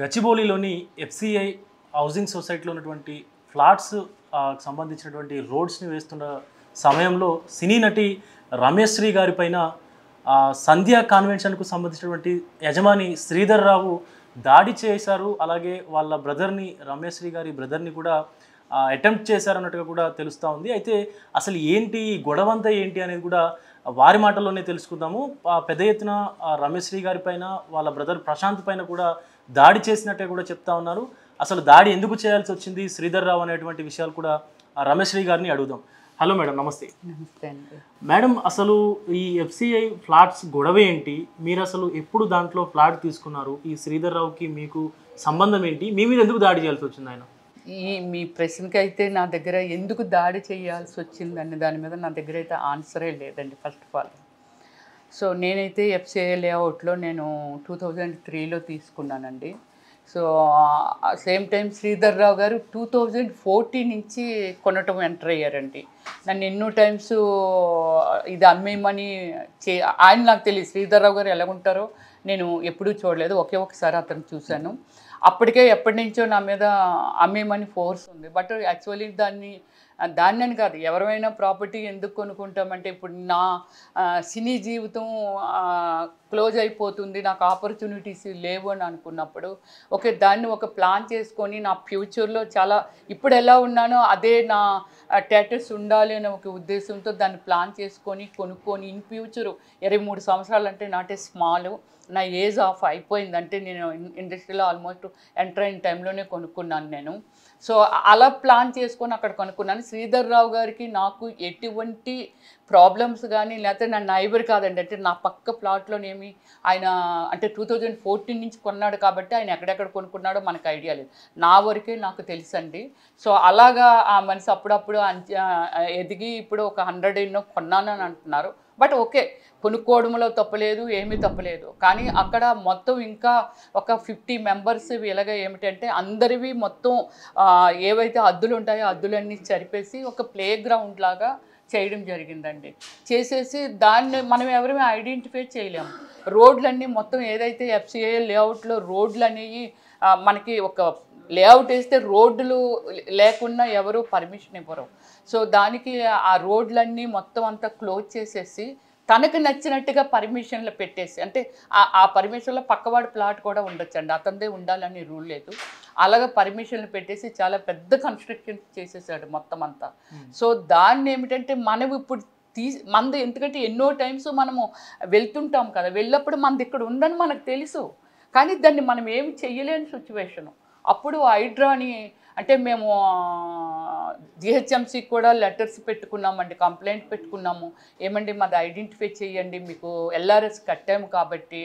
గచ్చిబౌలిలోని FCI housing సొసైటీలో ఉన్నటువంటి flats సంబంధించినటువంటి రోడ్స్ని వేస్తున్న సమయంలో సినీ నటి రమేష్ శ్రీ గారి పైన సంధ్యా కాన్వెన్షన్కు సంబంధించినటువంటి యజమాని శ్రీధర్ రావు దాడి చేశారు. అలాగే వాళ్ళ బ్రదర్ని రమేష్ శ్రీ గారి బ్రదర్ని కూడా అటెంప్ట్ చేశారన్నట్టుగా కూడా తెలుస్తూ ఉంది. అయితే అసలు ఏంటి గొడవంతా ఏంటి అనేది కూడా వారి మాటల్లోనే తెలుసుకుందాము. పెద్ద ఎత్తున రమేష్ శ్రీ గారి పైన వాళ్ళ బ్రదర్ ప్రశాంత్ పైన కూడా దాడి చేసినట్టే కూడా చెప్తా ఉన్నారు. అసలు దాడి ఎందుకు చేయాల్సి వచ్చింది శ్రీధర్ రావు అనేటువంటి విషయాలు కూడా రమేష్ శ్రీ గారిని అడుగుదాం. హలో మేడం, నమస్తే. నమస్తే అండి. మేడం, అసలు ఈ ఎఫ్సిఐ ఫ్లాట్స్ గొడవ ఏంటి? మీరు అసలు ఎప్పుడు దాంట్లో ఫ్లాట్ తీసుకున్నారు? ఈ శ్రీధర్ రావుకి మీకు సంబంధం ఏంటి? మీ మీద ఎందుకు దాడి చేయాల్సి వచ్చింది ఆయన? మీ ప్రశ్నకి అయితే నా దగ్గర ఎందుకు దాడి చేయాల్సి వచ్చిందండి దాని మీద నా దగ్గర అయితే ఆన్సరే లేదండి. ఫస్ట్ ఆఫ్ ఆల్ సో నేనైతే ఎఫ్సిఐ లేఅవుట్లో నేను 2003లో తీసుకున్నానండి. సో సేమ్ టైం శ్రీధర్ రావు గారు 2014 నుంచి కొనటం ఎంటర్ అయ్యారండి. నన్ను ఎన్నో టైమ్స్ ఇది అమ్మేయమని ఆయన నాకు తెలియదు. శ్రీధర్ రావు గారు ఎలాగుంటారో నేను ఎప్పుడూ చూడలేదు. ఒకే ఒకసారి అతను చూశాను. అప్పటికే ఎప్పటి నుంచో నా మీద అమ్మేయమని ఫోర్స్ ఉంది. బట్ యాక్చువల్లీ దాన్ని కాదు, ఎవరైనా ప్రాపర్టీ ఎందుకు కొనుక్కుంటామంటే ఇప్పుడు నా సినీ జీవితం క్లోజ్ అయిపోతుంది, నాకు ఆపర్చునిటీస్ లేవు అని అనుకున్నప్పుడు ఓకే దాన్ని ఒక ప్లాన్ చేసుకొని నా ఫ్యూచర్లో చాలా ఇప్పుడు ఎలా ఉన్నానో అదే నా స్టేటస్ ఉండాలి అనే ఒక ఉద్దేశంతో దాన్ని ప్లాన్ చేసుకొని కొనుక్కొని ఇన్ ఫ్యూచర్ 23 సంవత్సరాలు అంటే నాటే స్మాల్, నా ఏజ్ ఆఫ్ అయిపోయిందంటే నేను ఇండస్ట్రీలో ఆల్మోస్ట్ ఎంటర్ అయిన టైంలోనే కొనుక్కున్నాను నేను. సో అలా ప్లాన్ చేసుకొని అక్కడ కొనుక్కున్నాను. శ్రీధర్ రావు గారికి నాకు ఎటువంటి ప్రాబ్లమ్స్ కానీ లేకపోతే నా నైబర్ కాదండి, అంటే నా పక్క ప్లాట్లోనేమి ఆయన అంటే 2014 నుంచి కొన్నాడు కాబట్టి ఆయన ఎక్కడెక్కడ కొనుక్కున్నాడో మనకు ఐడియా లేదు. నా వరకే నాకు తెలుసండి. సో అలాగా ఆ మనిషి అప్పుడప్పుడు ఎదిగి ఇప్పుడు ఒక 100 ఎన్నో కొన్నానని అంటున్నారు. బట్ ఓకే, కొనుక్కోవడంలో తప్పలేదు, ఏమీ తప్పలేదు. కానీ అక్కడ మొత్తం ఇంకా ఒక 50 మెంబర్స్ ఇలాగ ఏమిటంటే అందరివి మొత్తం ఏవైతే అద్దులు ఉంటాయో అద్దులన్నీ చరిపేసి ఒక ప్లే గ్రౌండ్ లాగా చేయడం జరిగిందండి. చేసేసి దాన్ని మనం ఎవరిమీ ఐడెంటిఫై చేయలేము. రోడ్లన్నీ మొత్తం ఏదైతే ఎఫ్సిఐ లేఅవుట్లో రోడ్లు అనేవి మనకి ఒక లేఅవుట్ వేస్తే రోడ్లు లేకుండా ఎవరు పర్మిషన్ ఇవ్వరు. సో దానికి ఆ రోడ్లన్నీ మొత్తం అంతా క్లోజ్ చేసేసి తనకు నచ్చినట్టుగా పర్మిషన్లు పెట్టేసి, అంటే ఆ పర్మిషన్లో పక్కవాడి ప్లాట్ కూడా ఉండొచ్చండి, అతనిదే ఉండాలని రూల్ లేదు. అలాగే పర్మిషన్లు పెట్టేసి చాలా పెద్ద కన్స్ట్రక్షన్ చేసేసాడు మొత్తం అంతా. సో దాన్ని ఏమిటంటే మనం ఇప్పుడు మనది ఎందుకంటే ఎన్నో టైమ్స్ మనము వెళ్తుంటాం కదా, వెళ్ళినప్పుడు మనది ఇక్కడ ఉందని మనకు తెలుసు, కానీ దాన్ని మనం ఏమి చెయ్యలేని సిచ్యువేషను. అప్పుడు హైడ్రాని అంటే మేము జిహెచ్ఎంసీకి కూడా లెటర్స్ పెట్టుకున్నామండి, కంప్లైంట్ పెట్టుకున్నాము. ఏమండి మాది ఐడెంటిఫై చేయండి, మీకు ఎల్ఆర్ఎస్ కట్టాము కాబట్టి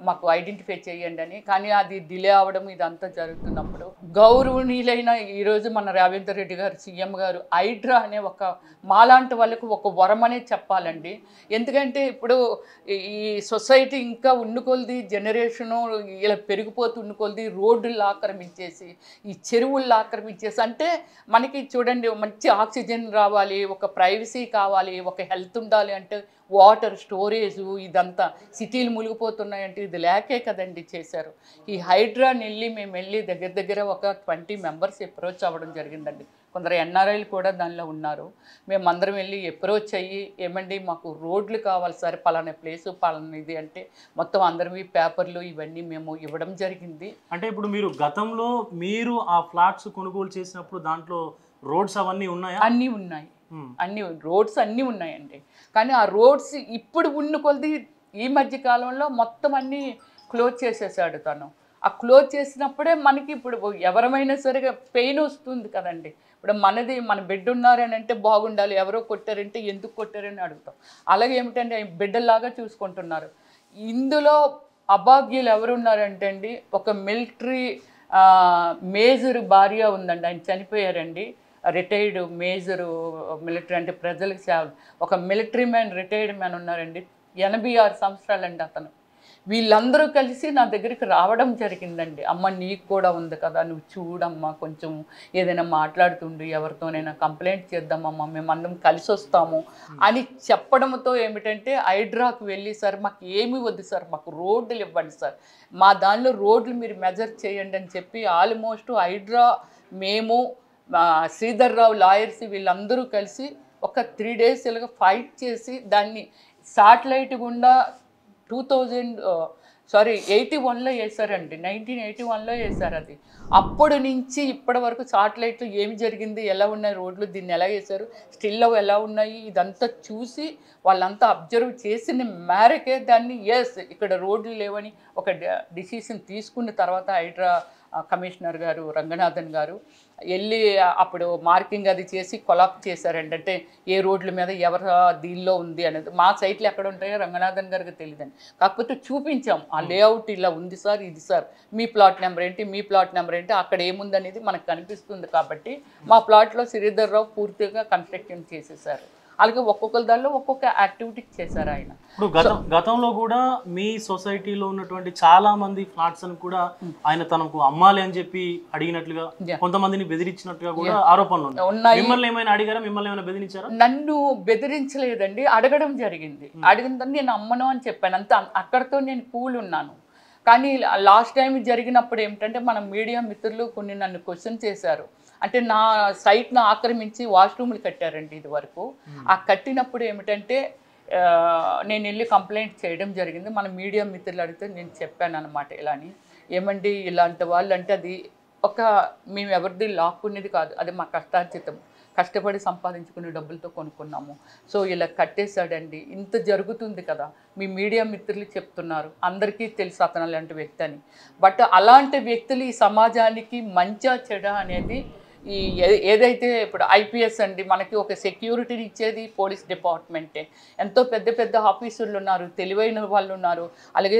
మాకు ఐడెంటిఫై చేయండి అని. కానీ అది డిలే అవ్వడం ఇదంతా జరుగుతున్నప్పుడు గౌరవనీయులైన ఈరోజు మన రేవంత్ రెడ్డి గారు సీఎం గారు హైడ్రా అనే ఒక మాలాంటి వాళ్ళకు ఒక వరం అనేది చెప్పాలండి. ఎందుకంటే ఇప్పుడు ఈ సొసైటీ ఇంకా ఉండుకొలది జనరేషను ఇలా పెరిగిపోతుండుకొలది రోడ్డులు ఆక్రమించేసి ఈ చెరువులు ఆక్రమించేసి, అంటే మనకి చూడండి మంచి ఆక్సిజన్ రావాలి, ఒక ప్రైవసీ కావాలి, ఒక హెల్త్ ఉండాలి అంటే వాటర్ స్టోరేజు ఇదంతా సిటీలు మునిగిపోతున్నాయంటే ఇది లేకే కదండి చేశారు. ఈ హైడ్రాని మేము వెళ్ళి దగ్గర ఒక 20 మెంబర్స్ అప్రోచ్ అవ్వడం జరిగిందండి. కొందరు ఎన్ఆర్ఐలు కూడా దానిలో ఉన్నారు. మేమందరం వెళ్ళి అప్రోచ్ అయ్యి ఏమండి మాకు రోడ్లు కావాలి సార్, పలానా ప్లేసు పలానా ఇది అంటే మొత్తం అందరివి పేపర్లు ఇవన్నీ మేము ఇవ్వడం జరిగింది. అంటే ఇప్పుడు మీరు గతంలో మీరు ఆ ఫ్లాట్స్ కొనుగోలు చేసినప్పుడు దాంట్లో రోడ్స్ అవన్నీ ఉన్నాయా? అన్నీ ఉన్నాయి, అన్నీ రోడ్స్ అన్నీ ఉన్నాయండి. కానీ ఆ రోడ్స్ ఇప్పుడు ఉన్న కొలది ఈ మధ్య కాలంలో మొత్తం అన్నీ క్లోజ్ చేసేసాడు తను. ఆ క్లోజ్ చేసినప్పుడే మనకి ఇప్పుడు ఎవరమైనా సరే పెయిన్ వస్తుంది కదండి. ఇప్పుడు మన బిడ్డ ఉన్నారని అంటే బాగుండాలి, ఎవరో కొట్టారంటే ఎందుకు కొట్టారని అడుగుతాం. అలాగే ఏమిటంటే బిడ్డల్లాగా చూసుకుంటున్నారు. ఇందులో అభాగ్యులు ఎవరున్నారంటే అండి, ఒక మిలిటరీ మేజర్ భార్య ఉందండి, ఆయన చనిపోయారండి. రిటైర్డ్ మేజరు మిలిటరీ అంటే ప్రజలకు సేవ, ఒక మిలిటరీ మ్యాన్ రిటైర్డ్ మ్యాన్ ఉన్నారండి. 86 సంవత్సరాలండి అతను. వీళ్ళందరూ కలిసి నా దగ్గరికి రావడం జరిగిందండి. అమ్మ నీకు కూడా ఉంది కదా, నువ్వు చూడమ్మా, కొంచెం ఏదైనా మాట్లాడుతుండు, ఎవరితోనైనా కంప్లైంట్ చేద్దామమ్మా, మేమందరం కలిసి వస్తాము అని చెప్పడంతో ఏమిటంటే హైడ్రాకు వెళ్ళి సార్ మాకు ఏమీ వద్దు సార్, మాకు రోడ్లు ఇవ్వండి సార్, మా దానిలో రోడ్లు మీరు మెజర్ చేయండి అని చెప్పి ఆల్మోస్ట్ హైడ్రా, మేము, శ్రీధర్ రావు లాయర్స్ వీళ్ళందరూ కలిసి ఒక 3 days ఇలాగ ఫైట్ చేసి దాన్ని శాటిలైట్ గుండా 81లో వేశారండి. 1981లో వేశారు అది. అప్పటి నుంచి ఇప్పటి వరకు శాటిలైట్లో ఏమి జరిగింది, ఎలా ఉన్నాయి రోడ్లు, దీన్ని ఎలా వేశారు, స్టిల్ ఎలా ఉన్నాయి, ఇదంతా చూసి వాళ్ళంతా అబ్జర్వ్ చేసిన మేరకే దాన్ని ఇక్కడ రోడ్లు లేవని ఒక డిసిషన్ తీసుకున్న తర్వాత హైడ్రా కమిషనర్ గారు రంగనాథన్ గారు వెళ్ళి అప్పుడు మార్కింగ్ అది చేసి కొలాప్ చేశారండి. అంటే ఏ రోడ్ల మీద ఎవరు దీనిలో ఉంది అనేది. మా సైట్లు ఎక్కడ ఉంటాయో రంగనాథన్ గారికి తెలియదండి. కాకపోతే చూపించాం, ఆ లేఅవుట్ ఇలా ఉంది సార్, ఇది సార్, మీ ప్లాట్ నెంబర్ ఏంటి, మీ ప్లాట్ నెంబర్ ఏంటి, అక్కడ ఏముంది అనేది మనకు కనిపిస్తుంది. కాబట్టి మా ప్లాట్లో శ్రీధర్ రావు పూర్తిగా కన్స్ట్రక్షన్ చేసేసారు. అలాగే ఒక్కొక్కరి దానిలో ఒక్కొక్క యాక్టివిటీ చేశారు ఆయన. ఇప్పుడు గతంలో కూడా మీ సొసైటీలో ఉన్నటువంటి చాలా మంది ఫ్లాట్స్ అని కూడా ఆయన తనకు అమ్మాలి అని చెప్పి అడిగినట్లుగా, కొంతమందిని బెదిరించినట్టుగా కూడా ఆరోపణలు ఉన్నాయి. మిమ్మల్ని ఏమైనా అడిగారా, మిమ్మల్ని ఏమైనా బెదిరించారా? నన్ను బెదిరించలేదండి, అడగడం జరిగింది. అడిగిందని నేను అమ్మను అని చెప్పాను అంతే. అక్కడితో నేను కూల్ ఉన్నాను. కానీ లాస్ట్ టైం జరిగినప్పుడు ఏమిటంటే మన మీడియా మిత్రులు కొన్ని నన్ను క్వశ్చన్ చేశారు. అంటే నా సైట్ను ఆక్రమించి వాష్రూమ్లు కట్టారండి ఇది వరకు. ఆ కట్టినప్పుడు ఏమిటంటే నేను వెళ్ళి కంప్లైంట్ చేయడం జరిగింది. మన మీడియా మిత్రులు అడిగితే నేను చెప్పాను అనమాట, ఇలా అని. ఏమండి ఇలాంటి వాళ్ళు అంటే అది మేము ఎవరిది లాక్కునేది కాదు, అది మా కష్టార్జితం, కష్టపడి సంపాదించుకునే డబ్బులతో కొనుక్కున్నాము. సో ఇలా కట్టేశాడండి. ఇంత జరుగుతుంది కదా, మీ మీడియా మిత్రులు చెప్తున్నారు, అందరికీ తెలుసు అతను అలాంటి వ్యక్తి అని. బట్ అలాంటి వ్యక్తులు ఈ సమాజానికి మంచా చెడా అనేది ఈ ఏదైతే ఇప్పుడు ఐపీఎస్ అండి, మనకి ఒక సెక్యూరిటీని ఇచ్చేది పోలీస్ డిపార్ట్మెంటే. ఎంతో పెద్ద పెద్ద ఆఫీసర్లు ఉన్నారు, తెలివైన వాళ్ళు ఉన్నారు, అలాగే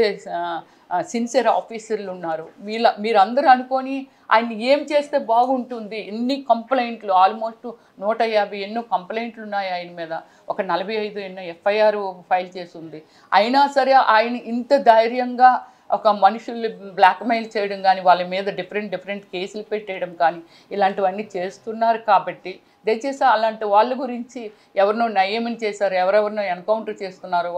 సిన్సియర్ ఆఫీసర్లు ఉన్నారు. మీరందరూ అనుకొని ఆయన ఏం చేస్తే బాగుంటుంది, ఎన్ని కంప్లైంట్లు, ఆల్మోస్ట్ 150 ఎన్నో కంప్లైంట్లు ఉన్నాయి ఆయన మీద, ఒక 45 ఎన్నో ఎఫ్ఐఆర్ ఫైల్ చేసి ఉంది. అయినా సరే ఆయన ఇంత ధైర్యంగా ఒక మనుషుల్ని బ్లాక్మెయిల్ చేయడం కానీ, వాళ్ళ మీద డిఫరెంట్ కేసులు పెట్టేయడం కానీ ఇలాంటివన్నీ చేస్తున్నారు. కాబట్టి దయచేసి అలాంటి వాళ్ళ గురించి ఎవరినో నయమని చేశారు, ఎవరెవరినో ఎన్కౌంటర్ చేస్తున్నారు,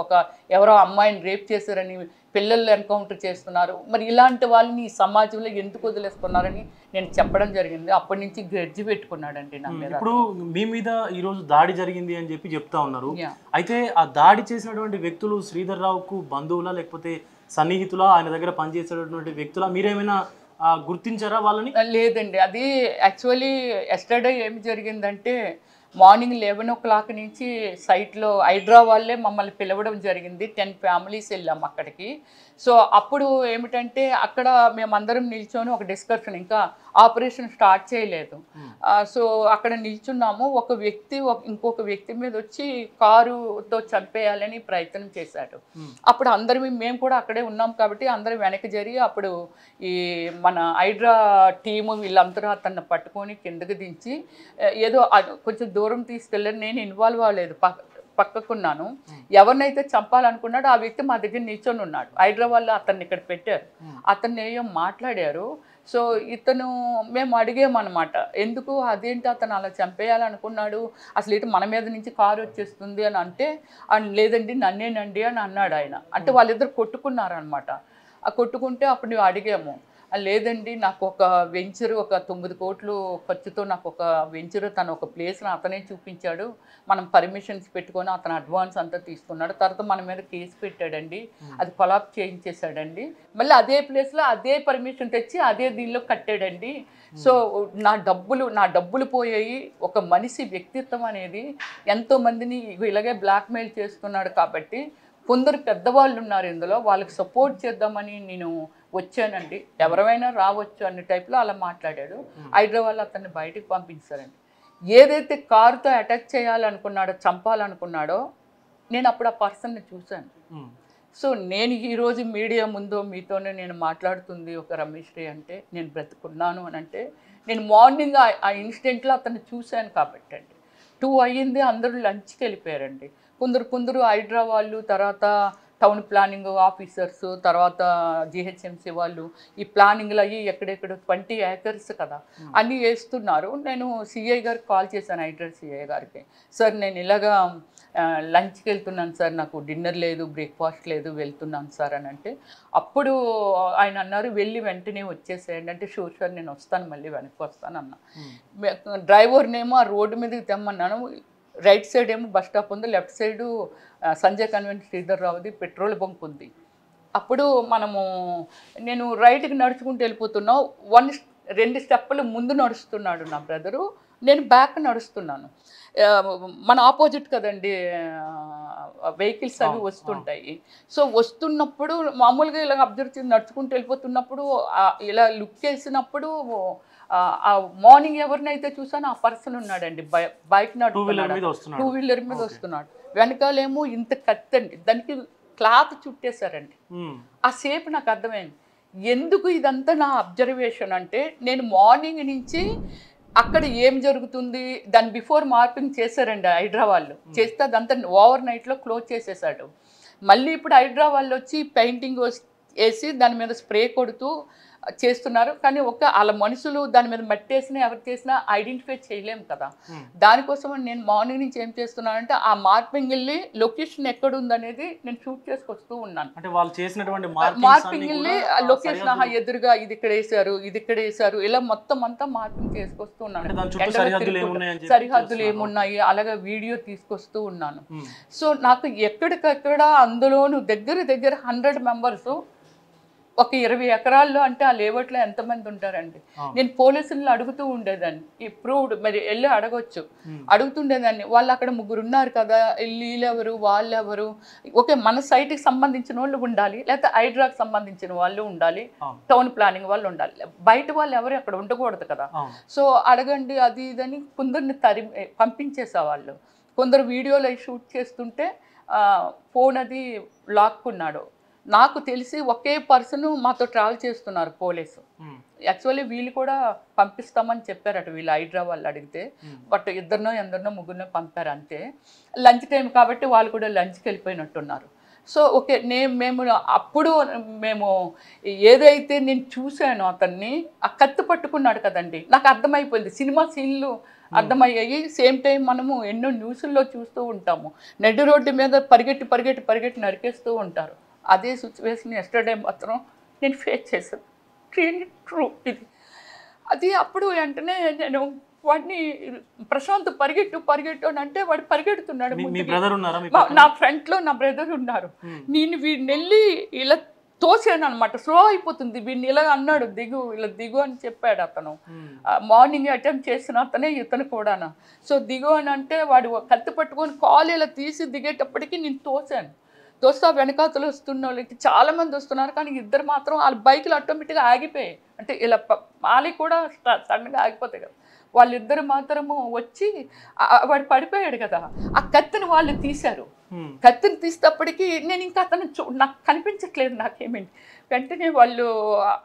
ఎవరో అమ్మాయిని రేప్ చేశారని పిల్లలు ఎన్కౌంటర్ చేస్తున్నారు, మరి ఇలాంటి వాళ్ళని ఈ సమాజంలో ఎందుకు వదిలేస్తున్నారని నేను చెప్పడం జరిగింది. అప్పటి నుంచి గ్రెడ్జి పెట్టుకున్నాడండి నా మీద. ఇప్పుడు మీ మీద ఈరోజు దాడి జరిగింది అని చెప్పి చెప్తా ఉన్నారు. అయితే ఆ దాడి చేసినటువంటి వ్యక్తులు శ్రీధర్ రావుకు బంధువులా లేకపోతే సన్నిహితులా, ఆయన దగ్గర పనిచేసేటటువంటి వ్యక్తులా, మీరేమైనా గుర్తించారా వాళ్ళని? లేదండి, అది యాక్చువల్లీ ఎస్టర్డే ఏమి జరిగిందంటే మార్నింగ్ 11 o'clock నుంచి సైట్లో హైడ్రా వాళ్ళే మమ్మల్ని పిలవడం జరిగింది. 10 families వెళ్ళాము అక్కడికి. సో అప్పుడు ఏమిటంటే అక్కడ మేమందరం నిల్చొని ఒక డిస్కషన్, ఇంకా ఆపరేషన్ స్టార్ట్ చేయలేదు. సో అక్కడ నిల్చున్నాము. ఒక వ్యక్తి ఇంకొక వ్యక్తి మీద వచ్చి కారుతో చంపేయాలని ప్రయత్నం చేశాడు. అప్పుడు మేము కూడా అక్కడే ఉన్నాం కాబట్టి అందరం వెనక్కి జరిగి అప్పుడు ఈ మన హైడ్రా టీము వీళ్ళందరూ అతన్ని పట్టుకొని కిందకి దించి ఏదో కొంచెం దూరం తీసుకెళ్ళారు. నేను ఇన్వాల్వ్ అవ్వలేదు, పక్కకున్నాను. ఎవరినైతే చంపాలనుకున్నాడో ఆ వ్యక్తి మా దగ్గర నిల్చొని ఉన్నాడు. హైదరాబాద్లో అతన్ని ఇక్కడ పెట్టారు, అతన్ని ఏం మాట్లాడారు. సో మేము అడిగామన్నమాట, ఎందుకు అదేంటి అతను అలా చంపేయాలనుకున్నాడు, అసలు ఇటు మన మీద నుంచి కారు వచ్చేస్తుంది అని అంటే, లేదండి నన్నేనండి అని అన్నాడు ఆయన. అంటే వాళ్ళిద్దరు కొట్టుకున్నారనమాట. ఆ కొట్టుకుంటే అప్పుడు మేము అడిగాము, లేదండి నాకు ఒక వెంచరు, ఒక 9 కోట్లు ఖర్చుతో నాకు ఒక వెంచరు, తను ఒక ప్లేస్ని అతనే చూపించాడు, మనం పర్మిషన్స్ పెట్టుకొని అతను అడ్వాన్స్ అంతా తీసుకున్నాడు, తర్వాత మన మీద కేసు పెట్టాడండి, అది కొలాప్ చేయించేశాడండి, మళ్ళీ అదే ప్లేస్లో అదే పర్మిషన్ తెచ్చి అదే దీనిలో కట్టాడండి. సో నా డబ్బులు పోయాయి. ఒక మనిషి వ్యక్తిత్వం అనేది ఎంతోమందిని ఇలాగే బ్లాక్మెయిల్ చేస్తున్నాడు. కాబట్టి కొందరు పెద్దవాళ్ళు ఉన్నారు ఇందులో, వాళ్ళకి సపోర్ట్ చేద్దామని నేను వచ్చానండి, ఎవరైనా రావచ్చు అనే టైప్లో అలా మాట్లాడాడు. హైదరాబాద్లో అతన్ని బయటికి పంపించారండి. ఏదైతే కారుతో అటాక్ చేయాలనుకున్నాడో, చంపాలనుకున్నాడో, నేను అప్పుడు ఆ పర్సన్ని చూశాను. సో నేను ఈరోజు మీడియా ముందు మీతోనే నేను మాట్లాడుతుంది ఒక రమేష్ రే అంటే, నేను బ్రతుకున్నాను అని అంటే, నేను మార్నింగ్ ఆ ఇన్సిడెంట్లో అతన్ని చూశాను కాబట్టి అండి. 2 అయ్యింది, అందరూ లంచ్కి వెళ్ళిపోయారండి. కొందరు హైడ్రా వాళ్ళు, తర్వాత టౌన్ ప్లానింగ్ ఆఫీసర్స్, తర్వాత జిహెచ్ఎంసీ వాళ్ళు ఈ ప్లానింగ్లు అయ్యి ఎక్కడెక్కడ 20 acres కదా అన్నీ వేస్తున్నారు. నేను సిఐ గారికి కాల్ చేశాను, హైడ్రా సిఐ గారికి. సార్ నేను ఇలాగా లంచ్కి వెళ్తున్నాను సార్, నాకు డిన్నర్ లేదు, బ్రేక్ఫాస్ట్ లేదు, వెళ్తున్నాను సార్ అని అంటే, అప్పుడు ఆయన అన్నారు వెళ్ళి వెంటనే వచ్చేసేయండి అంటే, షూర్ సార్ నేను వస్తాను, మళ్ళీ వెనక్కి వస్తాను అన్న. డ్రైవర్నేమో ఆ రోడ్డు మీదకి తెమ్మన్నాను. రైట్ సైడ్ ఏమో బస్ స్టాప్ ఉంది, left side Sanjay convent Sridhar రావుది పెట్రోల్ బంక్ ఉంది. అప్పుడు నేను రైట్కి నడుచుకుంటూ వెళ్ళిపోతున్నావు, 2 స్టెప్పులు ముందు నడుస్తున్నాడు నా బ్రదరు, నేను బ్యాక్ నడుస్తున్నాను. మన ఆపోజిట్ కదండి వెహికల్స్ అవి వస్తుంటాయి. సో వస్తున్నప్పుడు మామూలుగా ఇలా అబ్జర్వ్ చేసి నడుచుకుంటూ వెళ్ళిపోతున్నప్పుడు ఇలా లుక్ చేసినప్పుడు మార్నింగ్ ఎవరినైతే చూసానో ఆ పర్సన్ ఉన్నాడండి, బైక్ నడుపుతున్నాడు, 2 వీలర్ మీద వస్తున్నాడు. వెనకాలేమో ఇంత కత్తండి, దానికి క్లాత్ చుట్టేశారండి. ఆ సేపు నాకు అర్థమైంది ఎందుకు ఇదంతా నా అబ్జర్వేషన్ అంటే, నేను మార్నింగ్ నుంచి అక్కడ ఏం జరుగుతుంది దాని బిఫోర్ మార్పింగ్ చేశారండి హైడ్రా వాళ్ళు. చేస్తే అదంతా ఓవర్ నైట్లో క్లోజ్ చేసేసాడు. మళ్ళీ ఇప్పుడు హైడ్రా వాళ్ళు వచ్చి పెయింటింగ్ వేసి దాని మీద స్ప్రే కొడుతూ చేస్తున్నారు. కానీ వాళ్ళ మనుషులు దాని మీద మట్టి వేసినా ఎవరు చేసినా ఐడెంటిఫై చేయలేము కదా. దానికోసం నేను మార్నింగ్ నుంచి ఏం చేస్తున్నానంటే, ఆ మార్పింగ్ వెళ్ళి లొకేషన్ ఎక్కడ ఉందనేది నేను షూట్ చేసుకొస్తూ ఉన్నాను. అంటే వాళ్ళు చేసినటువంటి మార్పింగ్ వెళ్ళి లొకేషన్ ఎదురుగా ఇది ఇక్కడ వేసారు, ఇది ఇక్కడ వేసారు, ఇలా మొత్తం అంతా మార్పింగ్ చేసుకొస్తూ ఉన్నాను. సరిహద్దులు ఏమున్నాయి అలాగే వీడియో తీసుకొస్తూ ఉన్నాను. సో నాకు ఎక్కడికక్కడ అందులోనూ దగ్గర 100 మెంబర్స్, ఒక 20 ఎకరాల్లో అంటే ఆ లేఅవుట్లో ఎంతమంది ఉంటారండి. నేను పోలీసులను అడుగుతూ ఉండేదాన్ని, ప్రూవ్డ్ మరి వెళ్ళి అడగొచ్చు, అడుగుతుండేదాన్ని. వాళ్ళు అక్కడ 3 ఉన్నారు కదా, వీళ్ళెవరు వాళ్ళెవరు, ఓకే మన సైట్కి సంబంధించిన వాళ్ళు ఉండాలి, లేకపోతే హైడ్రాకి సంబంధించిన వాళ్ళు ఉండాలి, టౌన్ ప్లానింగ్ వాళ్ళు ఉండాలి, బయట వాళ్ళు ఎవరు అక్కడ ఉండకూడదు కదా. సో అడగండి అది ఇదని కొందరిని పంపించేసేవాళ్ళు. కొందరు వీడియోలు షూట్ చేస్తుంటే ఫోన్ అది లాక్కున్నాడు. నాకు తెలిసి ఒకే పర్సన్ మాతో ట్రావెల్ చేస్తున్నారు పోలీసు. యాక్చువల్లీ వీళ్ళు కూడా పంపిస్తామని చెప్పారట, వీళ్ళు హైడ్రా వాళ్ళు అడిగితే. బట్ ఎందరినో ముగ్గురినో పంపారు అంతే. లంచ్ టైం కాబట్టి వాళ్ళు కూడా లంచ్కి వెళ్ళిపోయినట్టున్నారు. సో ఓకే అప్పుడు మేము ఏదైతే నేను చూశానో అతన్ని, ఆ కత్తి పట్టుకున్నాడు కదండి, నాకు అర్థమైపోయింది. సినిమా సీన్లు అర్థమయ్యాయి. సేమ్ టైం మనము ఎన్నో న్యూస్ల్లో చూస్తూ ఉంటాము, నడి రోడ్డు మీద పరిగెట్టి నరికేస్తూ ఉంటారు. అదే సిచ్యువేషన్ ఎస్టర్డే మాత్రం నేను ఫేస్ చేశాను. రియల్లీ ట్రూ ఇది. అది అప్పుడు వెంటనే నేను వాడిని ప్రశాంత్ పరిగెట్టు అని అంటే వాడు పరిగెడుతున్నాడు. నా ఫ్రంట్లో నా బ్రదర్ ఉన్నారు. నేను వీడిని వెళ్ళి ఇలా తోసాను అనమాట, స్లో అయిపోతుంది వీడిని, ఇలా అన్నాడు ఇలా దిగు అని చెప్పాడు అతను. మార్నింగ్ అటెంప్ట్ చేసిన అతనే ఇతను కూడా. సో దిగు అని అంటే వాడు కత్తి పట్టుకొని కాలు ఇలా తీసి దిగేటప్పటికి నేను తోసాను. దోస్తా వెనకాతలు వస్తున్న వాళ్ళకి చాలామంది వస్తున్నారు, కానీ 2 మాత్రం వాళ్ళ బైకులు ఆటోమేటిక్గా ఆగిపోయాయి. అంటే ఇలా మాలి కూడా సడన్గా ఆగిపోతాయి కదా. వాళ్ళిద్దరు మాత్రము వచ్చి వాడు పడిపోయాడు కదా, ఆ కత్తిని వాళ్ళు తీశారు. కత్తిని తీసేటప్పటికి నేను ఇంకా అతను నాకు కనిపించట్లేదు నాకేమేంటి. వెంటనే వాళ్ళు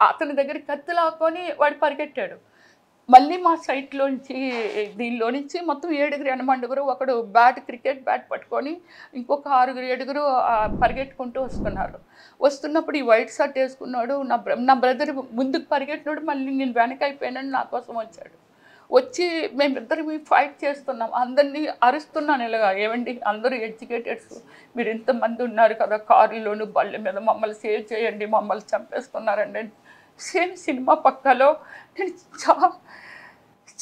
అతని దగ్గర కత్తి లాక్కొని వాడు పరిగెట్టాడు. మళ్ళీ మా సైట్లోంచి దీనిలో నుంచి మొత్తం 7 ఒకడు క్రికెట్ బ్యాట్ పట్టుకొని, ఇంకొక 6 పరిగెట్టుకుంటూ వస్తున్నప్పుడు ఈ వైట్ షర్ట్ వేసుకున్నాడు నా బ్రదర్ ముందుకు పరిగెట్టినాడు. మళ్ళీ నేను వెనక అయిపోయానని నా కోసం వచ్చి మేమిద్దరం ఫైట్ చేస్తున్నాం. అందరినీ అరుస్తున్నాను ఇలాగా, ఏమండి అందరూ ఎడ్యుకేటెడ్స్, మీరు ఇంతమంది ఉన్నారు కదా కారులోను బళ్ళ మీద, మమ్మల్ని సేవ్ చేయండి, మమ్మల్ని చంపేస్తున్నారండి. సేమ్ సినిమా పక్కలో నేను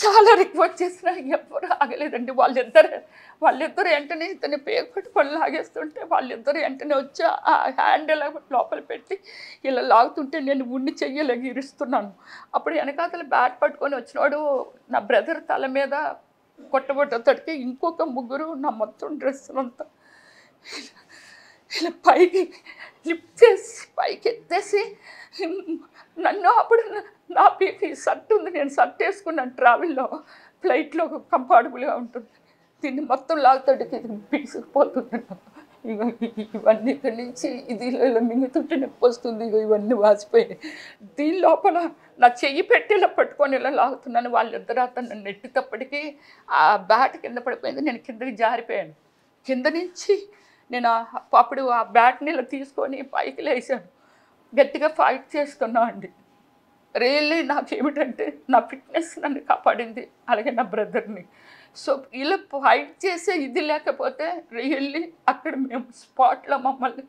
చాలా రిక్వెస్ట్ చేసినా ఎవరు ఆగలేదండి. వాళ్ళిద్దరు వెంటనే ఇతని పేరు పట్టుకొని లాగేస్తుంటే వాళ్ళిద్దరు వెంటనే వచ్చి ఆ హ్యాండ్ ఇలా లోపల పెట్టి ఇలా లాగుతుంటే నేను ఉండి చెయ్యలేక ఇరుస్తున్నాను. అప్పుడు వెనకాతల బ్యాట్ పట్టుకొని వచ్చినాడు నా బ్రదర్ తల మీద కొట్టబొట్టతడికి ఇంకొక 3 నా మొత్తం డ్రెస్సులంతా ఇలా పైకి లిఫ్ట్ చేసి పైకి ఎత్తేసి నన్ను, అప్పుడు నా పీకి షర్ట్ ఉంది, నేను షర్ట్ వేసుకున్నాను ట్రావెల్లో, ఫ్లైట్లో కంఫర్టబుల్గా ఉంటుంది, దీన్ని మొత్తం లాగుతాడికి పీసుకుపోతుంది. ఇవన్నీ ఇక్కడి నుంచి ఇది ఇలా మింగుతుంటే నొప్పి వస్తుంది, ఇవన్నీ వాసిపోయాయి. దీని లోపల నా చెయ్యి పెట్టి ఇలా పట్టుకొని ఇలా లాగుతున్నాను. వాళ్ళిద్దరు అతను నెట్టేటప్పటికీ ఆ బ్యాట్ కింద పడిపోయింది, నేను కిందకి జారిపోయాను. కింద నుంచి నేను అప్పుడు ఆ బ్యాట్ని ఇలా తీసుకొని పైకి లేచాను, గట్టిగా ఫైట్ చేస్తున్నా అండి. రియల్లీ నాకు ఏమిటంటే నా ఫిట్నెస్ నన్ను కాపాడింది, అలాగే నా బ్రదర్ని. సో ఇలా ఫైట్ చేసే ఇది లేకపోతే రియల్లీ అక్కడ మేము స్పాట్లో మమ్మల్ని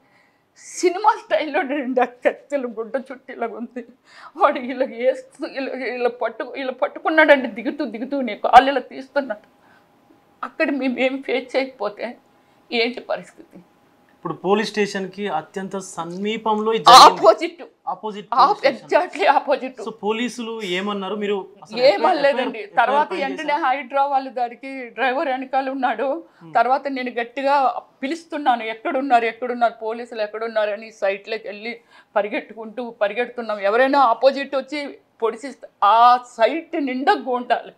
సినిమా స్టైల్లో నిండి ఆ కత్తెలు గుడ్డ చుట్టూ ఇలాగ ఉంది, వాడు ఇలా వేస్తూ ఇలా పట్టుకున్నాడండి, దిగుతూ నీ కాళ్ళు ఇలా తీస్తున్నాడు. అక్కడ మేము ఏం ఫేస్ చేయకపోతే ఏంటి పరిస్థితి? ఇప్పుడు పోలీస్ స్టేషన్కి అత్యంత సమీపంలో ఎగ్జాక్ట్లీ ఆపోజిట్. సో పోలీసులు ఏమన్నారు? మీరు ఏమనలేదండి. తర్వాత వెంటనే హైడ్రా వాళ్ళు దానికి డ్రైవర్ వెనకాల ఉన్నాడు. తర్వాత నేను గట్టిగా పిలుస్తున్నాను, ఎక్కడున్నారు పోలీసులు ఎక్కడున్నారు అని సైట్లోకి వెళ్ళి పరిగెడుతున్నాం. ఎవరైనా ఆపోజిట్ వచ్చి పొడిచిస్తే ఆ సైట్ నిండా గూండాలి,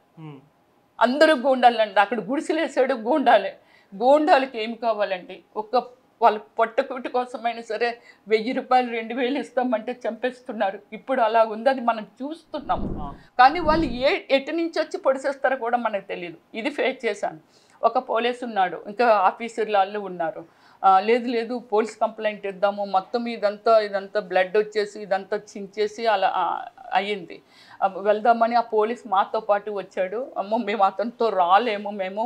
అందరూ గూండాలండి. అక్కడ గుడిసెలేసాడు గూండాలకి ఏమి కావాలండి? వాళ్ళ పొట్టకూటి కోసమైనా సరే 1000 రూపాయలు 2000 ఇస్తామంటే చంపేస్తున్నారు. ఇప్పుడు అలా ఉంది, అది మనం చూస్తున్నాము. కానీ వాళ్ళు ఎటు నుంచి వచ్చి పొడిసేస్తారో కూడా మనకు తెలియదు. ఇది ఫేస్ చేశాను. ఒక పోలీసు ఉన్నాడు, ఇంకా ఆఫీసర్లు వాళ్ళు ఉన్నారు. లేదు పోలీస్ కంప్లైంట్ ఇద్దాము, మొత్తం ఇదంతా బ్లడ్ వచ్చేసి ఇదంతా చించేసి అలా అయ్యింది, వెళ్దామని ఆ పోలీస్ మాతో పాటు వచ్చాడు. అమ్మో మేము అతనితో రాలేము, మేము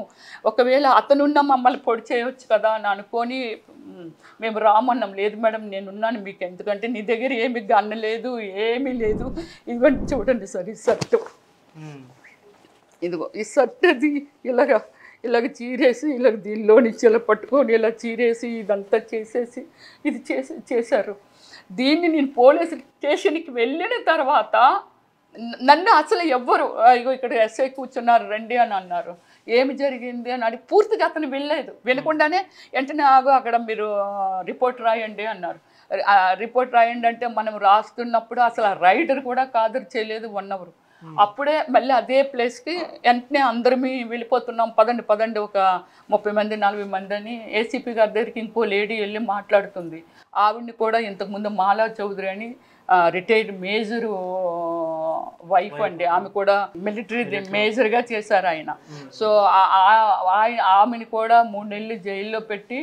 ఒకవేళ అతనున్నా మమ్మల్ని పొడి చేయవచ్చు కదా అని అనుకొని మేము రామన్నాం. లేదు మేడం నేనున్నాను మీకు, ఎందుకంటే నీ దగ్గర ఏమి గన్న లేదు, ఏమీ లేదు, ఇదిగోండి చూడండి సార్ ఈ షర్టు, ఇదిగో ఈ షర్ట్ అది ఇలాగ చీరేసి దీనిలో నుంచి ఇలా పట్టుకొని ఇలా చీరేసి ఇదంతా చేసేసి ఇది చేశారు. దీన్ని నేను పోలీసు స్టేషన్కి వెళ్ళిన తర్వాత నన్ను అసలు ఎవ్వరు ఇగో ఇక్కడ ఎస్ఐ కూర్చున్నారు రండి అని అన్నారు. ఏమి జరిగింది అని అడిగి పూర్తిగా అతను వినకుండానే వెంటనే అక్కడ మీరు రిపోర్ట్ రాయండి అన్నారు. రిపోర్ట్ రాయండి అంటే మనం రాస్తున్నప్పుడు అసలు ఆ రైడర్ కూడా ఖాదరు చేయలేదు 1 అవర్. అప్పుడే మళ్ళీ అదే ప్లేస్కి వెంటనే అందరమీ వెళ్ళిపోతున్నాం, పదండి ఒక 30 మంది 40 మంది అని. ఏసీపీ గారి దగ్గరికి ఇంకో లేడీ వెళ్ళి మాట్లాడుతుంది. ఆవిడ్ని కూడా ఇంతకుముందు మాలా చౌదరి అని రిటైర్డ్ మేజరు వైఫ్ అండి, ఆమె కూడా మిలిటరీ మేజర్గా చేశారు ఆయన. సో ఆమెని కూడా 3 నెలలు జైల్లో పెట్టి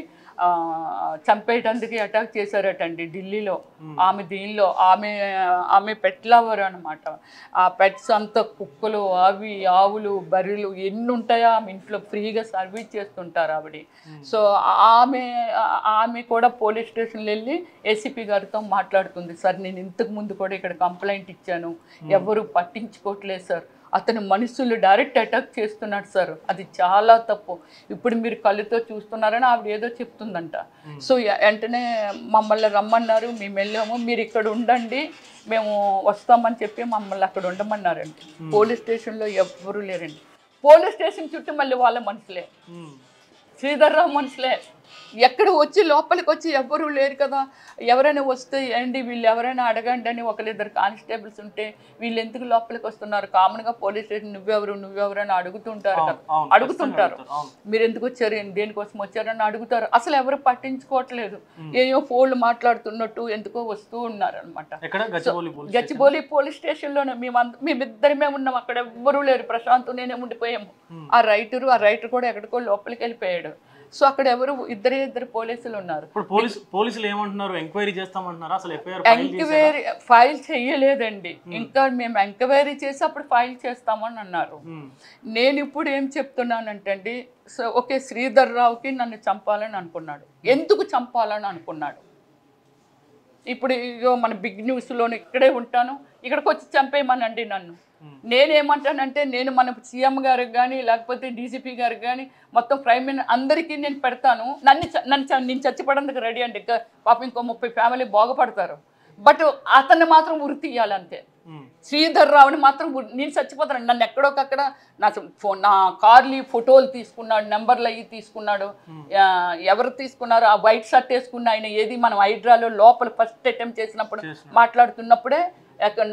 చంపేయటానికి అటాక్ చేశారటండి ఢిల్లీలో. ఆమె దీనిలో ఆమె పెట్ లవర్ అనమాట. ఆ పెట్స్ అంతా కుక్కలు, అవి ఆవులు, బర్రెలు ఎన్ని ఉంటాయో ఆమె ఇంట్లో ఫ్రీగా సర్వీస్ చేస్తుంటారు ఆవిడ. సో ఆమె కూడా పోలీస్ స్టేషన్లో వెళ్ళి ఏసీపీ గారితో మాట్లాడుతుంది. సార్ నేను ఇంతకు ముందు కూడా ఇక్కడ కంప్లైంట్ ఇచ్చాను, ఎవరు పట్టించుకోవట్లేదు సార్, అతను మనుషులు డైరెక్ట్ అటాక్ చేస్తున్నాడు సార్, అది చాలా తప్పు, ఇప్పుడు మీరు కళ్ళుతో చూస్తున్నారని ఆవిడ ఏదో చెప్తుందంట. సో వెంటనే మమ్మల్ని రమ్మన్నారు, మేము వెళ్ళాము, మీరు ఇక్కడ ఉండండి మేము వస్తామని చెప్పి మమ్మల్ని అక్కడ ఉండమన్నారండి. పోలీస్ స్టేషన్లో ఎవ్వరూ లేరండి. పోలీస్ స్టేషన్ చుట్టూ మళ్ళీ వాళ్ళ మనుషులే, శ్రీధర్రావు మనుషులే. ఎక్కడ వచ్చి లోపలికి వచ్చి ఎవ్వరూ లేరు కదా, ఎవరైనా వస్తే ఏంటి వీళ్ళు ఎవరైనా అడగండి అని 1-2 కానిస్టేబుల్స్ ఉంటే వీళ్ళు ఎందుకు లోపలికి వస్తున్నారు? కామన్గా పోలీస్ స్టేషన్ నువ్వెవరు అని అడుగుతుంటారు కదా, మీరు ఎందుకు వచ్చారు, దేనికోసం వచ్చారని అడుగుతారు. అసలు ఎవరు పట్టించుకోవట్లేదు, ఏయో ఫోన్లు మాట్లాడుతున్నట్టు ఎందుకో వస్తూ ఉన్నారు అనమాట. గచ్చిబౌలి పోలీస్ స్టేషన్లోనే మేమిద్దరమే ఉన్నాం, అక్కడ ఎవ్వరూ లేరు, ప్రశాంత్ నేనే ఉండిపోయాము. ఆ రైటర్ కూడా ఎక్కడికో లోపలికి వెళ్ళిపోయాడు. సో అక్కడ ఎవరు ఇద్దరు పోలీసులు ఉన్నారు. పోలీసులు ఏమంటున్నారు? ఎంక్వైరీ చేస్తామంటున్నారు. అసలు ఎంక్వైరీ ఫైల్ చేయలేదండి, ఇంకా మేము ఎంక్వైరీ చేసి అప్పుడు ఫైల్ చేస్తామని అన్నారు. నేను ఇప్పుడు ఏం చెప్తున్నానంటే అండి, సో ఓకే శ్రీధర్రావుకి నన్ను చంపాలని అనుకున్నాడు, ఎందుకు చంపాలని అనుకున్నాడు? ఇప్పుడు ఇగో మన బిగ్ న్యూస్లోని ఇక్కడే ఉంటాను, ఇక్కడికి వచ్చి చంపేయమనండి నన్ను. నేనేమంటానంటే నేను మన సీఎం గారికి కానీ లేకపోతే డీజీపీ గారికి కానీ మొత్తం ప్రైమ్ మినిస్టర్ అందరికీ నేను పెడతాను, నేను చచ్చిపోవడానికి రెడీ అండి. పాపం ఇంకో 30 ఫ్యామిలీ బాగుపడతారు, బట్ అతన్ని మాత్రం ఉరి తీయాలంతే. శ్రీధర్రావుని మాత్రం నేను చచ్చిపోతాను. నన్ను ఎక్కడోకక్కడ నా కార్లు ఫోటోలు తీసుకున్నాడు, నెంబర్లు అవి తీసుకున్నాడు, ఎవరు తీసుకున్నారు? ఆ వైట్ షర్ట్ వేసుకున్న ఆయన ఏది మనం హైడ్రాలో లోపల ఫస్ట్ అటెంప్ట్ చేసినప్పుడు మాట్లాడుతున్నప్పుడే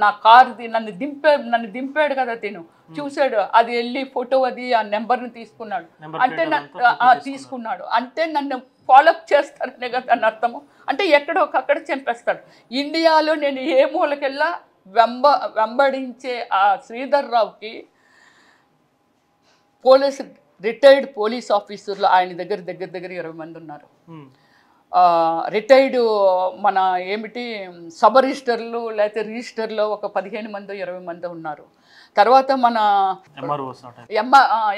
నా కారుది నన్ను దింపాడు కదా, తిను చూశాడు, అది వెళ్ళి ఫోటో అది ఆ నెంబర్ని తీసుకున్నాడు అంటే నన్ను ఫాలోఅప్ చేస్తారనే కదా అని అర్థము. అంటే ఎక్కడొకక్కడ చంపేస్తాడు. ఇండియాలో నేను ఏ మూలకెళ్ళా వెంబడించే ఆ శ్రీధర్రావుకి రిటైర్డ్ పోలీస్ ఆఫీసర్లు ఆయన దగ్గర 20 మంది ఉన్నారు. రిటైర్డ్ మన ఏమిటి సబ్ రిజిస్టర్లు లేకపోతే రిజిస్టర్లో ఒక 15 మంది 20 మంది ఉన్నారు. తర్వాత మన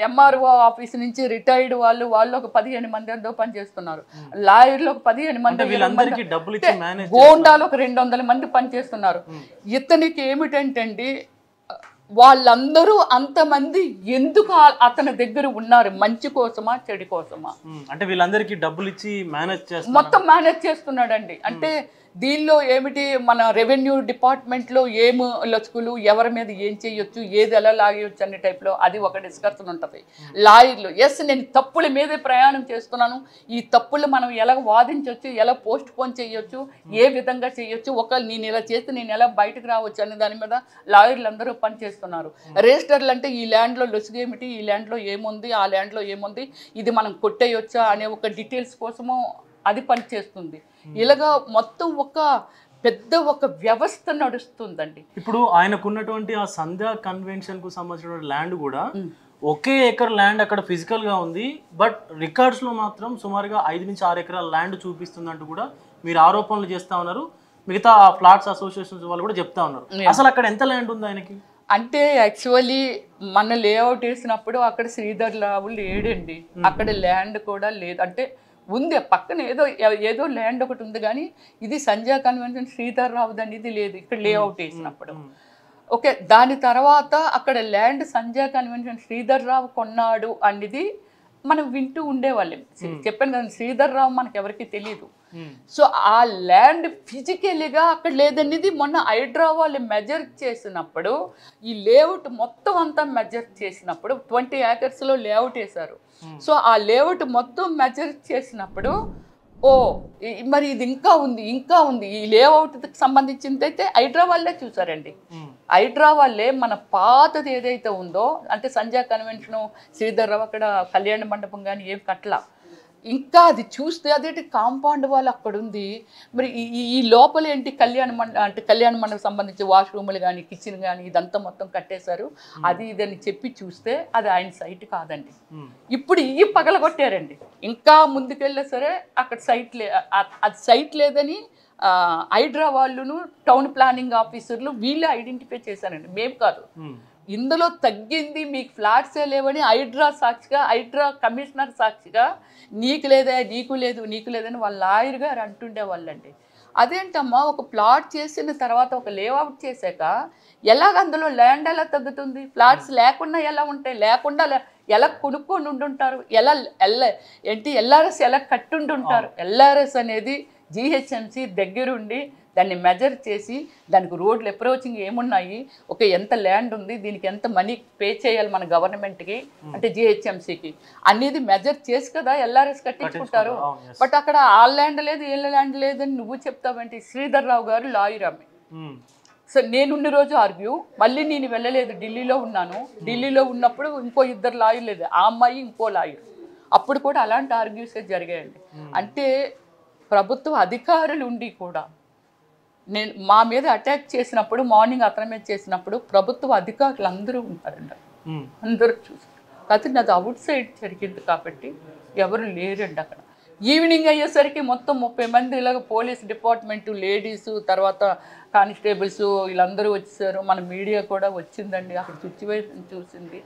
ఎంఆర్ఓ ఆఫీస్ నుంచి రిటైర్డ్ వాళ్ళు ఒక 15 మంది ఎంతో పనిచేస్తున్నారు. లాయర్లు ఒక 15 మంది, గోండాలు ఒక 200 మంది పనిచేస్తున్నారు. ఇతనికి ఏమిటంటే అండి వాళ్ళందరూ అంతమంది ఎందుకు అతని దగ్గర ఉన్నారు? మంచి కోసమా చెడు కోసమా? అంటే వీళ్ళందరికీ డబ్బులు ఇచ్చి మొత్తం మేనేజ్ చేస్తున్నాడండి. అంటే దీనిలో ఏమిటి మన రెవెన్యూ డిపార్ట్మెంట్లో ఏం లచుకులు, ఎవరి మీద ఏం చేయొచ్చు, ఏది ఎలా లాగేయచ్చు అనే టైప్లో అది ఒక డిస్కషన్ ఉంటుంది. లాయర్లు నేను తప్పుల మీదే ప్రయాణం చేస్తున్నాను, ఈ తప్పులు మనం ఎలా వాదించవచ్చు, ఎలా పోస్ట్ పోన్ చేయొచ్చు, ఏ విధంగా చేయొచ్చు, ఒకవేళ నేను ఇలా చేస్తే నేను ఎలా బయటకు రావచ్చు అనే దాని మీద లాయర్లు అందరూ పనిచేస్తున్నారు. రిజిస్టర్లు అంటే ఈ ల్యాండ్లో లొసుగు ఏమిటి, ఈ ల్యాండ్లో ఏముంది, ఆ ల్యాండ్లో ఏముంది, ఇది మనం కొట్టేయొచ్చా అనే ఒక డీటెయిల్స్ కోసము అది పనిచేస్తుంది. ఇలాగా మొత్తం ఒక పెద్ద ఒక వ్యవస్థ నడుస్తుందండి. ఇప్పుడు ఆయనకున్నటువంటి ఆ సంధ్యా కన్వెన్షన్ కు సంబంధించిన ల్యాండ్ కూడా ఒకే ఎకర్ ల్యాండ్ అక్కడ ఫిజికల్ గా ఉంది, బట్ రికార్డ్స్ లో మాత్రం సుమారుగా 5 నుంచి 6 ఎకరాల ల్యాండ్ చూపిస్తుందంటూ కూడా మీరు ఆరోపణలు చేస్తా ఉన్నారు. మిగతా ఫ్లాట్స్ అసోసియేషన్స్ వాళ్ళు కూడా చెప్తా ఉన్నారు. అసలు అక్కడ ఎంత ల్యాండ్ ఉంది ఆయనకి? అంటే యాక్చువల్లీ మన లేఅవుట్ వేసినప్పుడు అక్కడ శ్రీధర్ రావు లేడండి, అక్కడ ల్యాండ్ కూడా లేదు. అంటే ఉంది పక్కన ఏదో ల్యాండ్ ఒకటి ఉంది, కానీ ఇది సంధ్యా కన్వెన్షన్ శ్రీధర్ రావుది అనేది లేదు ఇక్కడ లేఅవుట్ వేసినప్పుడు. ఓకే, దాని తర్వాత అక్కడ ల్యాండ్ సంధ్యా కన్వెన్షన్ శ్రీధర్ రావు కొన్నాడు అనేది మనం వింటూ ఉండేవాళ్ళం. చెప్పాను కదా, శ్రీధర్ రావు మనకి ఎవరికి తెలియదు. సో ఆ ల్యాండ్ ఫిజికల్గా అక్కడ లేదనేది మొన్న హైడ్రా వాళ్ళు మెజర్ చేసినప్పుడు, ఈ లేఅవుట్ మొత్తం అంతా మెజర్ చేసినప్పుడు 20 ఏకర్స్లో లేఅవుట్ వేశారు. సో ఆ లేఅవుట్ మొత్తం మెజర్ చేసినప్పుడు మరి ఇది ఇంకా ఉంది ఈ లేఅవుట్కి సంబంధించింది అయితే హైడ్రా వాళ్ళే చూసారండి. హైడ్రా వాళ్ళే మన పాతది ఏదైతే ఉందో, అంటే సంధ్యా కన్వెన్షన్ శ్రీధర్ రావు అక్కడ కళ్యాణ మండపం కానీ ఏం కట్ల, ఇంకా అది చూస్తే అదేంటి కాంపౌండ్ వాళ్ళు అక్కడ ఉంది. మరి ఈ లోపల ఏంటి కళ్యాణ మండపం సంబంధించి వాష్రూములు కానీ కిచెన్ కానీ ఇదంతా మొత్తం కట్టేశారు. అది ఇదని చెప్పి చూస్తే అది ఆయన సైట్ కాదండి. ఇప్పుడు ఇవి పగలగొట్టారండి. ఇంకా ముందుకెళ్ళా సరే అక్కడ అది సైట్ లేదని హైడ్రా వాళ్ళును టౌన్ ప్లానింగ్ ఆఫీసర్లు వీళ్ళే ఐడెంటిఫై చేశారండి, మేము కాదు. ఇందులో తగ్గింది మీకు ఫ్లాట్సే లేవని హైడ్రా సాక్షిగా, హైడ్రా కమిషనర్ సాక్షిగా నీకు లేదని వాళ్ళ లాయర్ గారు అంటుండే వాళ్ళండి. అదేంటమ్మా, ఒక ప్లాట్ చేసిన తర్వాత ఒక లేఅవుట్ చేశాక ఎలాగ అందులో ల్యాండ్ ఎలా తగ్గుతుంది? ఫ్లాట్స్ లేకుండా ఎలా ఉంటాయి? లేకుండా ఎలా కొనుక్కొని ఉండుంటారు? ఎల్ఆర్ఎస్ ఎలా కట్టుండుంటారు? ఎల్ఆర్ఎస్ అనేది జిహెచ్ఎంసి దగ్గరుండి దాన్ని మెజర్ చేసి దానికి రోడ్లు అప్రోచింగ్ ఏమున్నాయి, ఎంత ల్యాండ్ ఉంది, దీనికి ఎంత మనీ పే చేయాలి మన గవర్నమెంట్కి అంటే జిహెచ్ఎంసీకి అనేది మెజర్ చేసి కదా ఎల్ఆర్ఎస్ కట్టించుకుంటారు. బట్ అక్కడ ఆ ల్యాండ్ లేదు ఏ ల్యాండ్ లేదని నువ్వు చెప్తావేంటి? శ్రీధర్ రావు గారు లాయర్ ఆమె. సో నేనున్న రోజు ఆర్గ్యూ, మళ్ళీ నేను వెళ్ళలేదు, ఢిల్లీలో ఉన్నాను. ఢిల్లీలో ఉన్నప్పుడు ఇంకో 2 లాయర్లు లేదు, ఆ అమ్మాయి ఇంకో లాయర్. అప్పుడు కూడా అలాంటి ఆర్గ్యూసే జరిగాయండి. అంటే ప్రభుత్వ అధికారులు ఉండి కూడా మా మీద అటాక్ చేసినప్పుడు, మార్నింగ్ అతని మీద చేసినప్పుడు ప్రభుత్వ అధికారులు అందరూ ఉంటారండి, అందరూ చూసారు. కాకపోతే నాది అవుట్ సైడ్ జరిగింది కాబట్టి ఎవరు లేరండి అక్కడ. ఈవినింగ్ అయ్యేసరికి మొత్తం 30 మంది ఇలాగ పోలీస్ డిపార్ట్మెంటు, లేడీసు, తర్వాత కానిస్టేబుల్స్ వీళ్ళందరూ వచ్చేసారు. మన మీడియా కూడా వచ్చిందండి, అక్కడ సిచ్యువేషన్ చూసింది.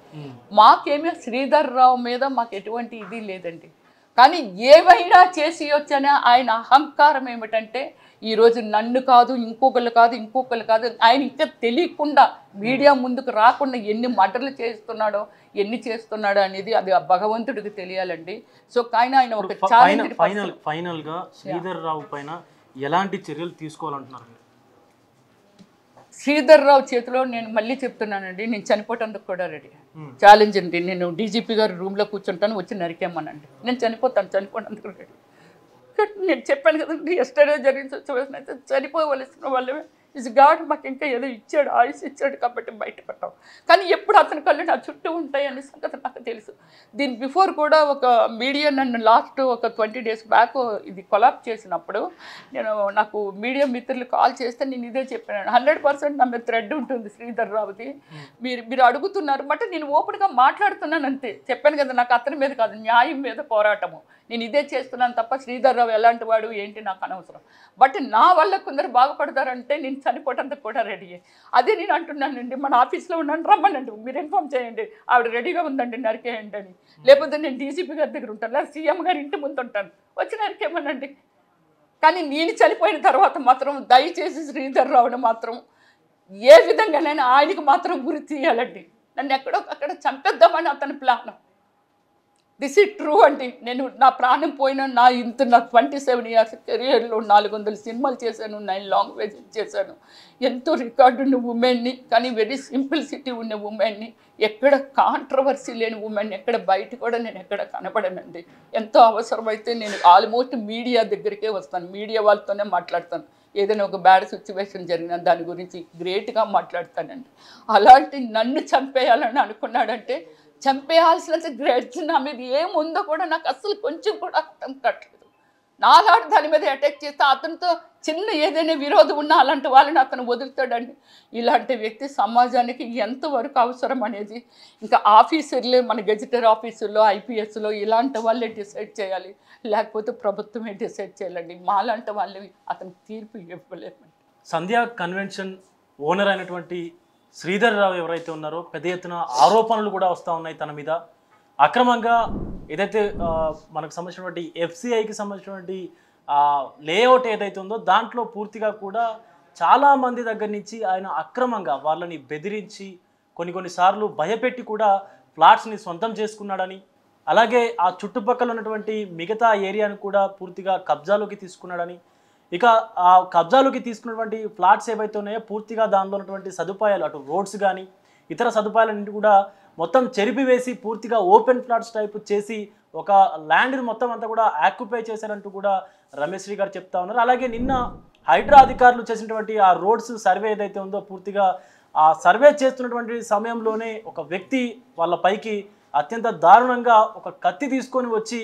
మాకేమీ శ్రీధర్ రావు మీద మాకు ఎటువంటి ఇది లేదండి, కానీ ఏవైనా చేసియొచ్చనే ఆయన అహంకారం ఏమిటంటే ఈరోజు నన్ను కాదు ఇంకొకళ్ళు కాదు ఆయన ఇంకా తెలియకుండా మీడియా ముందుకు రాకుండా ఎన్ని మర్డర్లు చేస్తున్నాడో అనేది అది భగవంతుడికి తెలియాలండి. సో కానీ ఆయన ఒక ఫైనల్ గా శ్రీధర్ రావు పైన ఎలాంటి చర్యలు తీసుకోవాలంటున్నారు? శ్రీధర్ రావు చేతిలో నేను మళ్ళీ చెప్తున్నానండి, నేను చనిపోవటానికి కూడా రెడీ. ఛాలెంజ్ అండి, నేను డీజీపీ గారు రూమ్లో కూర్చుంటాను, వచ్చి నరికేమనండి, నేను చనిపోవడానికి రెడీ. నేను చెప్పాను కదండి, ఎస్టర్డే జరిగిన సిచ్యువేషన్ అయితే చనిపోవలసిన వాళ్ళమే ఇస్ గాడ్ మాకు ఇంకా ఏదో ఇచ్చాడు, ఆయుష్ ఇచ్చాడు కాబట్టి బయటపడ్డాం. కానీ ఎప్పుడు అతని కళ్ళు నా చుట్టూ ఉంటాయి అనే సంగతి నాకు తెలుసు. దీని బిఫోర్ కూడా ఒక మీడియా నన్ను లాస్ట్ ఒక 20 days బ్యాక్ ఇది కొలాప్స్ చేసినప్పుడు నాకు మీడియా మిత్రులు కాల్ చేస్తే నేను ఇదే చెప్పాను, 100% నా మీద థ్రెడ్ ఉంటుంది శ్రీధర్ రావుది, మీరు అడుగుతున్నారు బట్ నేను ఓపెన్గా మాట్లాడుతున్నాను అంతే. చెప్పాను కదా, నాకు అతని మీద కాదు, న్యాయం మీద పోరాటము, నేను ఇదే చేస్తున్నాను తప్ప శ్రీధర్ రావు ఎలాంటి వాడు ఏంటి నాకు అనవసరం. బట్ నా వల్ల కొందరు బాగుపడతారంటే నేను చనిపోవడానికి కూడా రెడీ. అదే నేను అంటున్నానండి, మన ఆఫీస్లో ఉన్నాను, రమ్మనండి, మీరు ఇన్ఫామ్ చేయండి, ఆవిడ రెడీగా ఉందండి నరికేయండి అని. లేకపోతే నేను డీసీపీ గారి దగ్గర ఉంటాను, లేదా సీఎం గారి ఇంటి ముందు ఉంటాను, వచ్చి నరికేమనండి. కానీ నేను చనిపోయిన తర్వాత మాత్రం దయచేసి శ్రీధర్ రావుని మాత్రం ఏ విధంగానైనా ఆయనకి మాత్రం గురి తీయాలండి. నన్ను ఎక్కడో అక్కడ చంపేద్దామని అతని ప్లాన్. దిస్ ఈజ్ ట్రూ అండి. నేను నా ప్రాణం పోయిన నా 27 years కెరియర్లో 400 సినిమాలు చేశాను, 9 లాంగ్వేజెస్ చేశాను, ఎంతో రికార్డు ఉన్న ఉమెన్ని, కానీ వెరీ సింప్లిసిటీ ఉన్న ఉమెన్ని, ఎక్కడ కాంట్రవర్సీ లేని ఉమెన్ని ఎక్కడ బయట కూడా నేను ఎక్కడ కనబడనండి. ఎంతో అవసరమైతే నేను ఆల్మోస్ట్ మీడియా దగ్గరికే వస్తాను, మీడియా వాళ్ళతోనే మాట్లాడతాను. ఏదైనా ఒక బ్యాడ్ సిచ్యువేషన్ జరిగినా దాని గురించి గ్రేట్గా మాట్లాడతానండి. అలాంటి నన్ను చంపేయాలని అనుకున్నాడంటే చంపేయాల్సినంత గ్రేట్స్ నా మీద ఏముందో కూడా నాకు అసలు కొంచెం కూడా అర్థం కావట్లేదు. నాలాంటి దాని మీద అటాక్ చేస్తే అతనితో చిన్న ఏదైనా విరోధం ఉన్నా అలాంటి వాళ్ళని అతను వదులుతాడండి. ఇలాంటి వ్యక్తి సమాజానికి ఎంతవరకు అవసరం అనేది ఇంకా ఆఫీసర్లే, మన గెజిటెడ్ ఆఫీసుల్లో, ఐపీఎస్లో ఇలాంటి వాళ్ళే డిసైడ్ చేయాలి, లేకపోతే ప్రభుత్వమే డిసైడ్ చేయాలండి. మాలాంటి వాళ్ళని అతనికి తీర్పు ఇవ్వలేమండి. సంధ్యా కన్వెన్షన్ ఓనర్ అయినటువంటి శ్రీధర్ రావు ఎవరైతే ఉన్నారో పెద్ద ఎత్తున ఆరోపణలు కూడా వస్తూ ఉన్నాయి తన మీద. అక్రమంగా ఏదైతే మనకు సంబంధించినటువంటి ఎఫ్సిఐకి సంబంధించినటువంటి లేఅవుట్ ఏదైతే ఉందో దాంట్లో పూర్తిగా కూడా చాలామంది దగ్గర నుంచి ఆయన అక్రమంగా వాళ్ళని బెదిరించి కొన్నిసార్లు భయపెట్టి కూడా ఫ్లాట్స్ని సొంతం చేసుకున్నాడని, అలాగే ఆ చుట్టుపక్కల ఉన్నటువంటి మిగతా ఏరియాను కూడా పూర్తిగా కబ్జాలోకి తీసుకున్నాడని, ఇక ఆ కబ్జాలోకి తీసుకున్నటువంటి ఫ్లాట్స్ ఏవైతే ఉన్నాయో పూర్తిగా దానిలో ఉన్నటువంటి సదుపాయాలు, అటు రోడ్స్ కానీ ఇతర సదుపాయాలన్నింటి కూడా మొత్తం చెరిపివేసి పూర్తిగా ఓపెన్ ఫ్లాట్స్ టైప్ చేసి ఒక ల్యాండ్ని మొత్తం అంతా కూడా ఆక్యుపై చేశారంటూ కూడా రమేష్ శ్రీ గారు చెప్తా ఉన్నారు. అలాగే నిన్న హైడ్రా అధికారులు చేసినటువంటి ఆ రోడ్స్ సర్వే ఏదైతే ఉందో పూర్తిగా ఆ సర్వే చేస్తున్నటువంటి సమయంలోనే ఒక వ్యక్తి వాళ్ళ పైకి అత్యంత దారుణంగా ఒక కత్తి తీసుకొని వచ్చి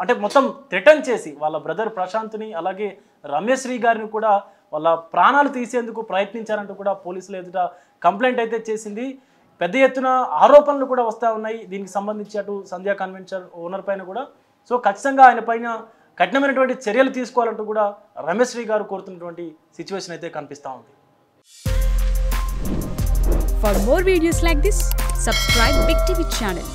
అంటే మొత్తం థ్రెటన్ చేసి వాళ్ళ బ్రదర్ ప్రశాంత్ని అలాగే రమేష్ శ్రీ గారిని కూడా వాళ్ళ ప్రాణాలు తీసేందుకు ప్రయత్నించారంటూ కూడా పోలీసులు ఎదుట కంప్లైంట్ అయితే చేసింది. పెద్ద ఎత్తున ఆరోపణలు కూడా వస్తూ ఉన్నాయి దీనికి సంబంధించి అటు సంధ్యా కన్వెన్షన్ ఓనర్ పైన కూడా. సో ఖచ్చితంగా ఆయన పైన కఠినమైనటువంటి చర్యలు తీసుకోవాలంటూ కూడా రమేష్ శ్రీ గారు కోరుతున్నటువంటి సిచ్యువేషన్ అయితే కనిపిస్తూ ఉంది. For more videos like this, subscribe Big TV channel.